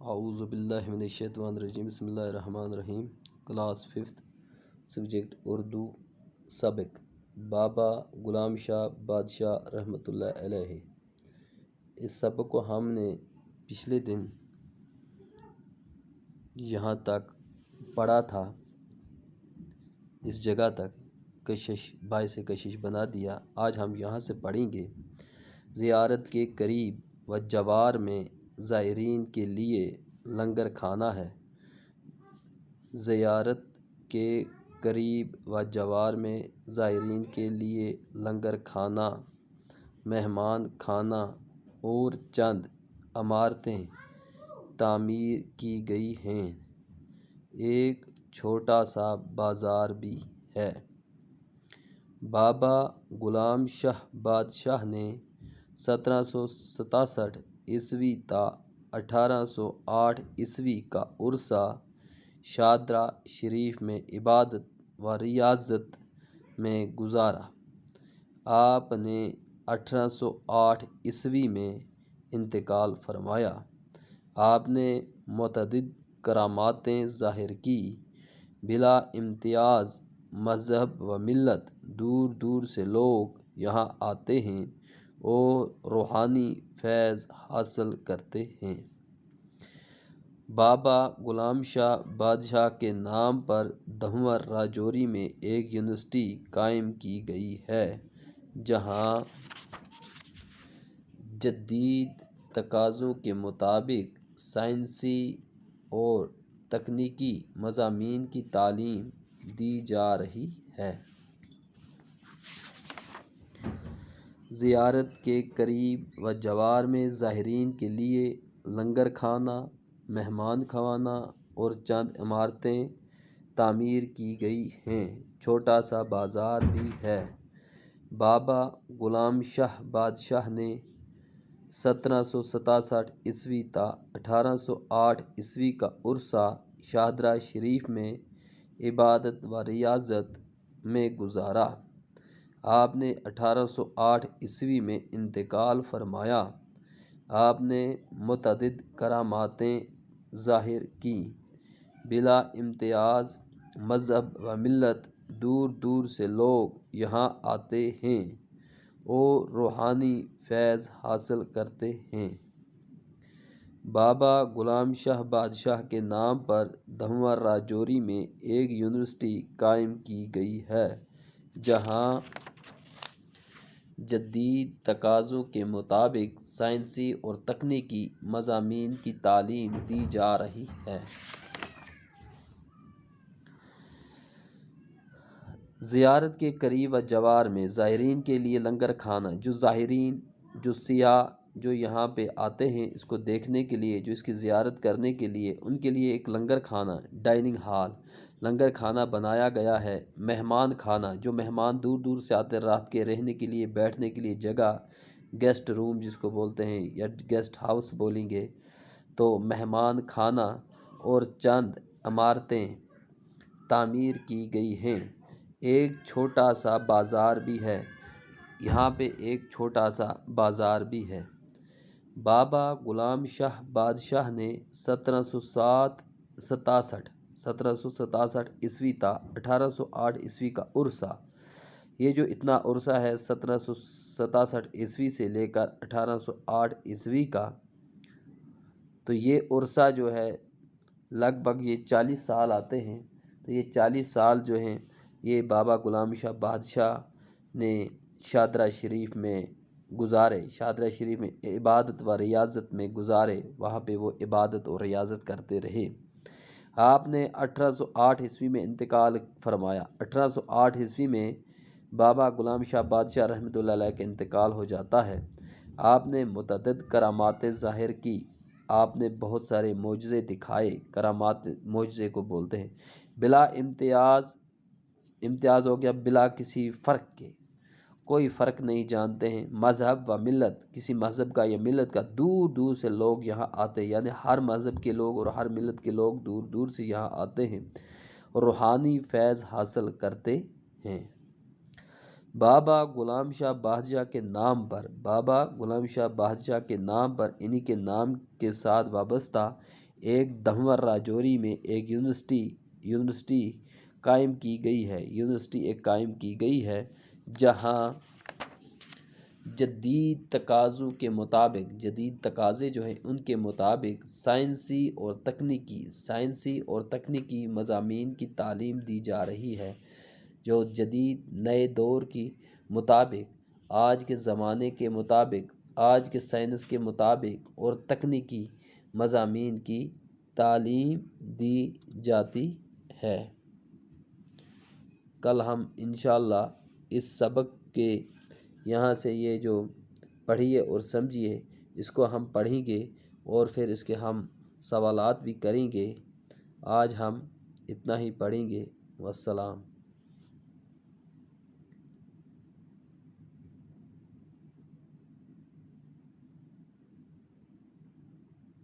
اعوذ باللہ من الشیطان الرجیم بسم اللہ الرحمن الرحیم۔ کلاس 5 سبجیکٹ اردو سبق بابا غلام شاہ بادشاہ رحمۃ اللہ علیہ۔ اس سبق کو ہم نے پچھلے دن یہاں تک پڑھا تھا، اس جگہ تک کشش باعث کشش بنا دیا۔ آج ہم یہاں سے پڑھیں گے۔ زیارت کے قریب و جوار میں زائرین کے لیے لنگر کھانا ہے۔ زیارت کے قریب و جوار میں زائرین کے لیے لنگر کھانا، مہمان خانہ اور چند عمارتیں تعمیر کی گئی ہیں۔ ایک چھوٹا سا بازار بھی ہے۔ بابا غلام شاہ بادشاہ نے 1767 عیسوی تا 1808 عیسوی کا عرصہ شادرہ شریف میں عبادت و ریاضت میں گزارا۔ آپ نے 1808 عیسوی میں انتقال فرمایا۔ آپ نے متعدد کراماتیں ظاہر کی۔ بلا امتیاز مذہب و ملت دور دور سے لوگ یہاں آتے ہیں اور روحانی فیض حاصل کرتے ہیں۔ بابا غلام شاہ بادشاہ کے نام پر دھنور راجوری میں ایک یونیورسٹی قائم کی گئی ہے، جہاں جدید تقاضوں کے مطابق سائنسی اور تکنیکی مضامین کی تعلیم دی جا رہی ہے۔ زیارت کے قریب و جوار میں زائرین کے لیے لنگر کھانا، مہمان خانہ اور چند عمارتیں تعمیر کی گئی ہیں۔ چھوٹا سا بازار بھی ہے۔ بابا غلام شاہ بادشاہ نے 1767 عیسوی تا 1808 عیسوی کا عرصہ شادرہ شریف میں عبادت و ریاضت میں گزارا۔ آپ نے 1808 عیسوی میں انتقال فرمایا۔ آپ نے متعدد کراماتیں ظاہر کیں۔ بلا امتیاز مذہب و ملت دور دور سے لوگ یہاں آتے ہیں اور روحانی فیض حاصل کرتے ہیں۔ بابا غلام شاہ بادشاہ کے نام پر دھنور راجوری میں ایک یونیورسٹی قائم کی گئی ہے، جہاں جدید تقاضوں کے مطابق سائنسی اور تکنیکی مضامین کی تعلیم دی جا رہی ہے۔ زیارت کے قریب و جوار میں زائرین کے لیے لنگر کھانا، جو سیاح جو یہاں پہ آتے ہیں اس کو دیکھنے کے لیے، جو اس کی زیارت کرنے کے لیے، ان کے لیے ایک لنگر کھانہ ڈائننگ ہال لنگر کھانہ بنایا گیا ہے۔ مہمان خانہ، جو مہمان دور دور سے آتے رات کے رہنے کے لیے، بیٹھنے کے لیے جگہ، گیسٹ روم جس کو بولتے ہیں یا گیسٹ ہاؤس بولیں گے، تو مہمان خانہ اور چند عمارتیں تعمیر کی گئی ہیں۔ ایک چھوٹا سا بازار بھی ہے۔ یہاں پہ ایک چھوٹا سا بازار بھی ہے۔ بابا غلام شاہ بادشاہ نے 1767 عیسوی تا 1808 عیسوی کا عرصہ، یہ جو اتنا عرصہ ہے 1767 عیسوی سے لے کر 1808 عیسوی کا، تو یہ عرصہ جو ہے لگ بھگ یہ 40 سال آتے ہیں۔ تو یہ 40 سال جو ہیں یہ بابا غلام شاہ بادشاہ نے شادرہ شریف میں گزارے، شادرہ شریف میں عبادت و ریاضت میں گزارے، وہاں پہ وہ عبادت اور ریاضت کرتے رہے۔ آپ نے 1808 عیسوی میں انتقال فرمایا۔ 1808 عیسوی میں بابا غلام شاہ بادشاہ رحمۃ اللہ علیہ کا انتقال ہو جاتا ہے۔ آپ نے متعدد کراماتیں ظاہر کی۔ آپ نے بہت سارے معجزے دکھائے۔ کرامات معجزے کو بولتے ہیں۔ بلا امتیاز ہو گیا بلا کسی فرق کے، کوئی فرق نہیں جانتے ہیں۔ مذہب و ملت، کسی مذہب کا یا ملت کا، دور دور سے لوگ یہاں آتے ہیں، یعنی ہر مذہب کے لوگ اور ہر ملت کے لوگ دور دور سے یہاں آتے ہیں اور روحانی فیض حاصل کرتے ہیں۔ بابا غلام شاہ بادشاہ کے نام پر، بابا غلام شاہ بادشاہ کے نام پر، انہی کے نام کے ساتھ وابستہ ایک دہواں راجوری میں ایک یونیورسٹی قائم کی گئی ہے، قائم کی گئی ہے جہاں جدید تقاضے جو ہیں ان کے مطابق سائنسی اور تکنیکی مضامین کی تعلیم دی جا رہی ہے، جو جدید نئے دور کی مطابق، آج کے زمانے کے مطابق، آج کے سائنس کے مطابق اور تکنیکی مضامین کی تعلیم دی جاتی ہے۔ کل ہم انشاءاللہ اس سبق کے یہاں سے یہ جو پڑھیے اور سمجھیے اس کو ہم پڑھیں گے اور پھر اس کے ہم سوالات بھی کریں گے۔ آج ہم اتنا ہی پڑھیں گے۔ والسلام۔